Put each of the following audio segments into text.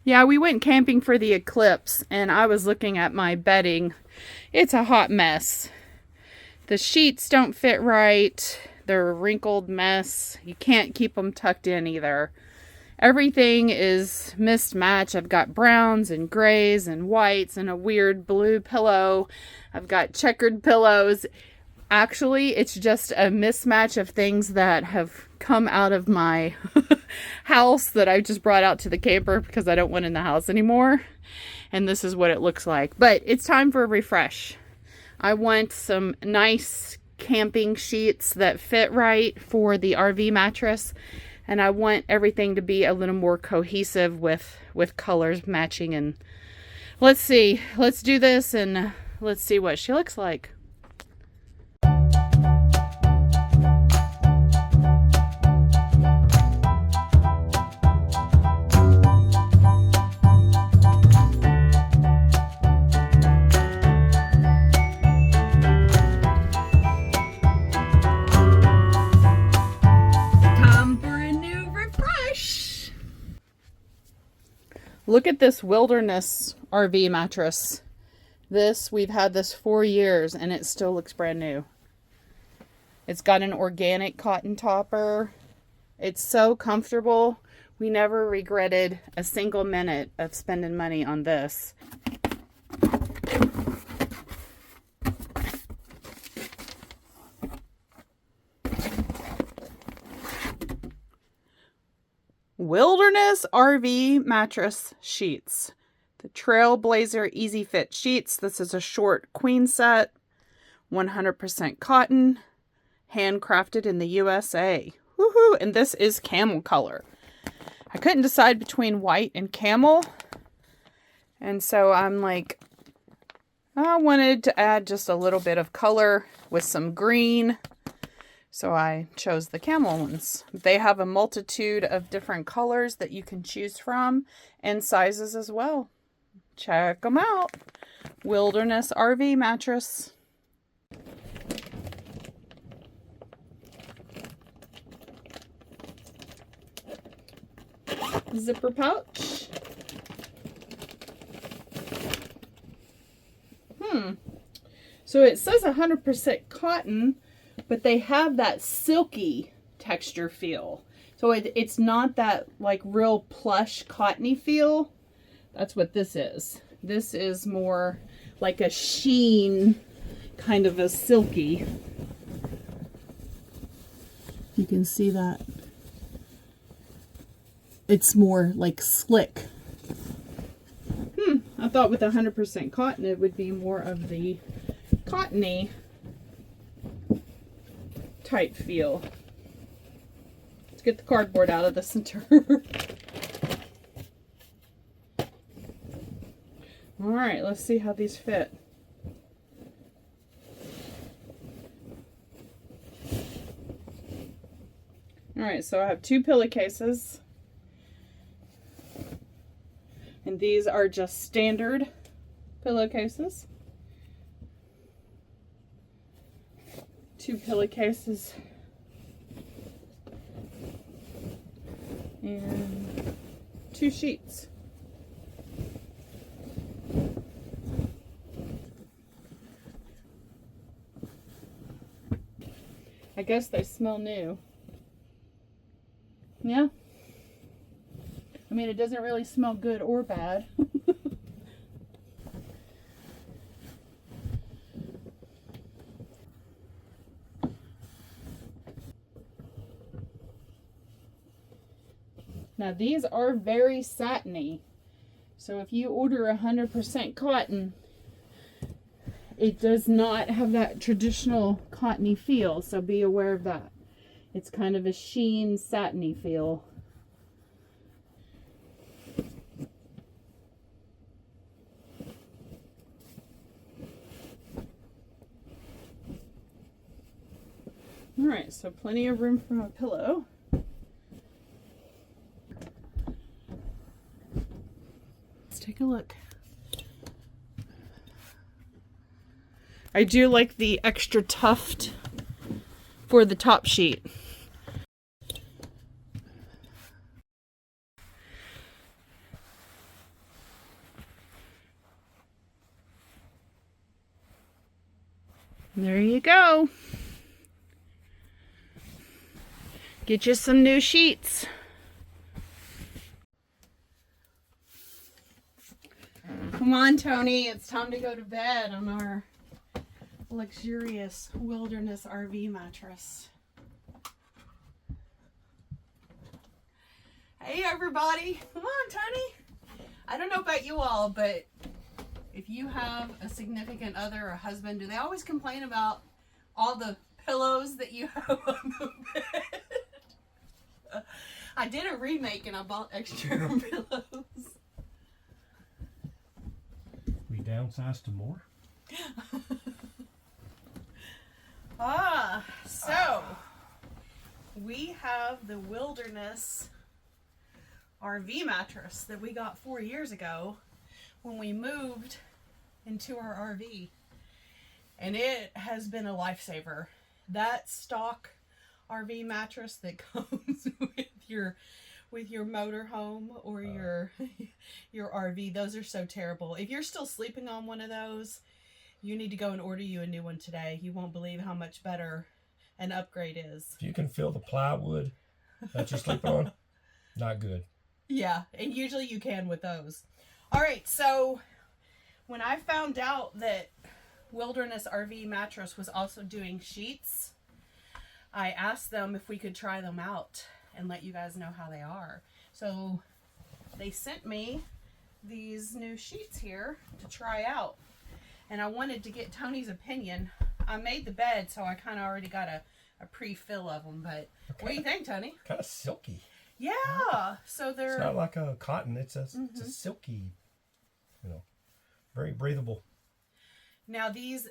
Yeah, we went camping for the eclipse, and I was looking at my bedding. It's a hot mess. The sheets don't fit right. They're a wrinkled mess. You can't keep them tucked in either. Everything is mismatched. I've got browns and grays and whites and a weird blue pillow. I've got checkered pillows. Actually, it's just a mismatch of things that have come out of my house that I just brought out to the camper because I don't want in the house anymore. And this is what it looks like. But it's time for a refresh. I want some nice camping sheets that fit right for the RV mattress. And I want everything to be a little more cohesive with colors matching. And let's see. Let's do this and let's see what she looks like. Look at this Wilderness RV mattress. We've had this 4 years and it still looks brand new. It's got an organic cotton topper. It's so comfortable. We never regretted a single minute of spending money on this. Wilderness RV Mattress Sheets. The Trailblazer Easy Fit Sheets. This is a short queen set. 100% cotton. Handcrafted in the USA. Woohoo! And this is camel color. I couldn't decide between white and camel. And so I'm like, I wanted to add just a little bit of color with some green. So I chose the camel ones. They have a multitude of different colors that you can choose from and sizes as well. Check them out. Wilderness RV Mattress. Zipper pouch. So it says 100% cotton, but they have that silky texture feel. So it's not that like real plush cottony feel. That's what this is. This is more like a sheen, kind of a silky. You can see that. It's more like slick. I thought with 100% cotton it would be more of the cottony type feel. Let's get the cardboard out of the center. All right, let's see how these fit. All right, so I have 2 pillowcases. And these are just standard pillowcases. 2 pillowcases. And 2 sheets. I guess they smell new. Yeah. I mean, it doesn't really smell good or bad. Now these are very satiny. So if you order 100% cotton, it does not have that traditional cottony feel. So be aware of that. It's kind of a sheen, satiny feel. All right, so plenty of room for a pillow. Let's take a look. I do like the extra tuft for the top sheet. There you go. Get you some new sheets. Come on, Tony. It's time to go to bed on our luxurious Wilderness RV mattress. Hey, everybody. Come on, Tony. I don't know about you all, but if you have a significant other or husband, do they always complain about all the pillows that you have on the bed? I did a remake and I bought extra pillows. We downsized to more. So we have the Wilderness RV mattress that we got 4 years ago when we moved into our RV, and it has been a lifesaver. That stock RV mattress that comes with your motorhome or your RV, those are so terrible. If you're still sleeping on one of those, you need to go and order you a new one today. You won't believe how much better an upgrade is. If you can feel the plywood that you're sleeping on, not good. Yeah, and usually you can with those. All right, so when I found out that Wilderness RV Mattress was also doing sheets, I asked them if we could try them out and let you guys know how they are. So they sent me these new sheets here to try out. And I wanted to get Tony's opinion. I made the bed, so I kind of already got a pre-fill of them. But what do you think, Tony? Kind of silky. Yeah. So they're... It's not like a cotton. It's a silky, very breathable. Now these,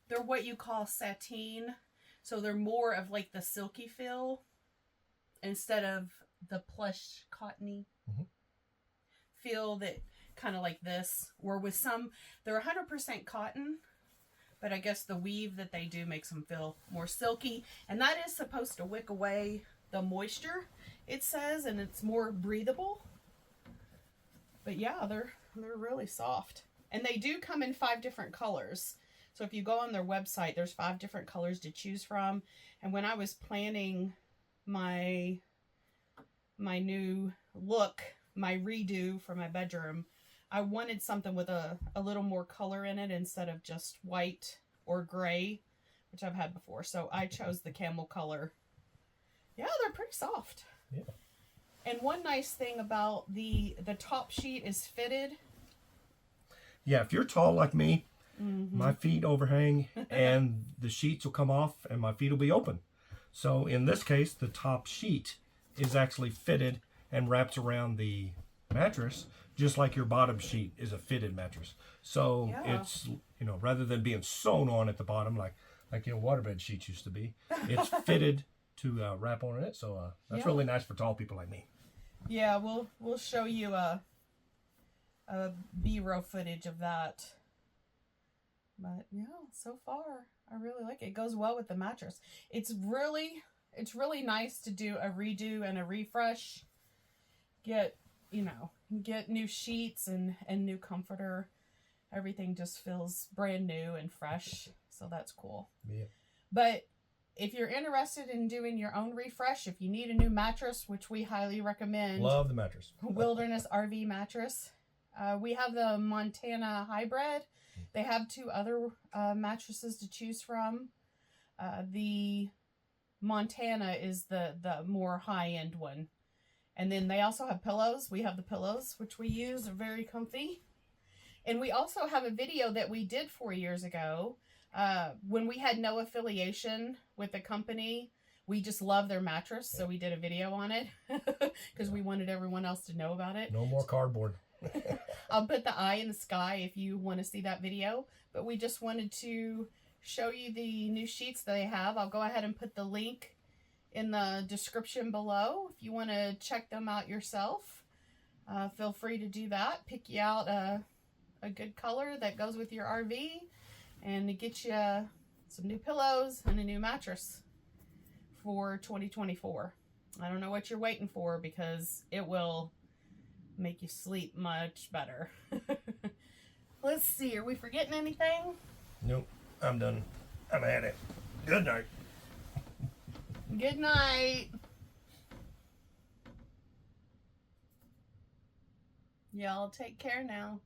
they're what you call sateen. So they're more of like the silky feel instead of the plush cottony feel that kind of like this. Or with some, they're 100% cotton, but I guess the weave that they do makes them feel more silky. And that is supposed to wick away the moisture, it says, and it's more breathable. But yeah, they're really soft. And they do come in 5 different colors. So if you go on their website, there's 5 different colors to choose from. And when I was planning my new look, my redo for my bedroom, I wanted something with a little more color in it instead of just white or gray, which I've had before. So I chose the camel color. Yeah, they're pretty soft. Yeah. And one nice thing about the top sheet is fitted. Yeah, if you're tall like me, my feet overhang and the sheets will come off and my feet will be open. So in this case, the top sheet is actually fitted and wraps around the mattress, just like your bottom sheet is a fitted mattress. So it's, rather than being sewn on at the bottom like waterbed sheets used to be, it's fitted to wrap on it. So that's really nice for tall people like me. Yeah, we'll show you a B-roll footage of that. But yeah, so far I really like it. It goes well with the mattress. It's really nice to do a redo and a refresh. Get new sheets and new comforter. Everything just feels brand new and fresh. So that's cool. Yeah. But if you're interested in doing your own refresh, if you need a new mattress, which we highly recommend. Love the mattress. Wilderness RV Mattress. We have the Montana Hybrid. They have 2 other mattresses to choose from. The Montana is the more high-end one. And then they also have pillows. We have the pillows, which we use. They're very comfy. And we also have a video that we did 4 years ago when we had no affiliation with the company. We just love their mattress, so we did a video on it because we wanted everyone else to know about it. No more cardboard. I'll put the eye in the sky if you want to see that video. But we just wanted to show you the new sheets that they have. I'll go ahead and put the link in the description below if you want to check them out yourself. Feel free to do that. Pick you out a good color that goes with your RV and to get you some new pillows and a new mattress for 2024. I don't know what you're waiting for because it will make you sleep much better. Let's see, are we forgetting anything? Nope, I'm done. I've had it. Good night. Good night. Y'all take care now.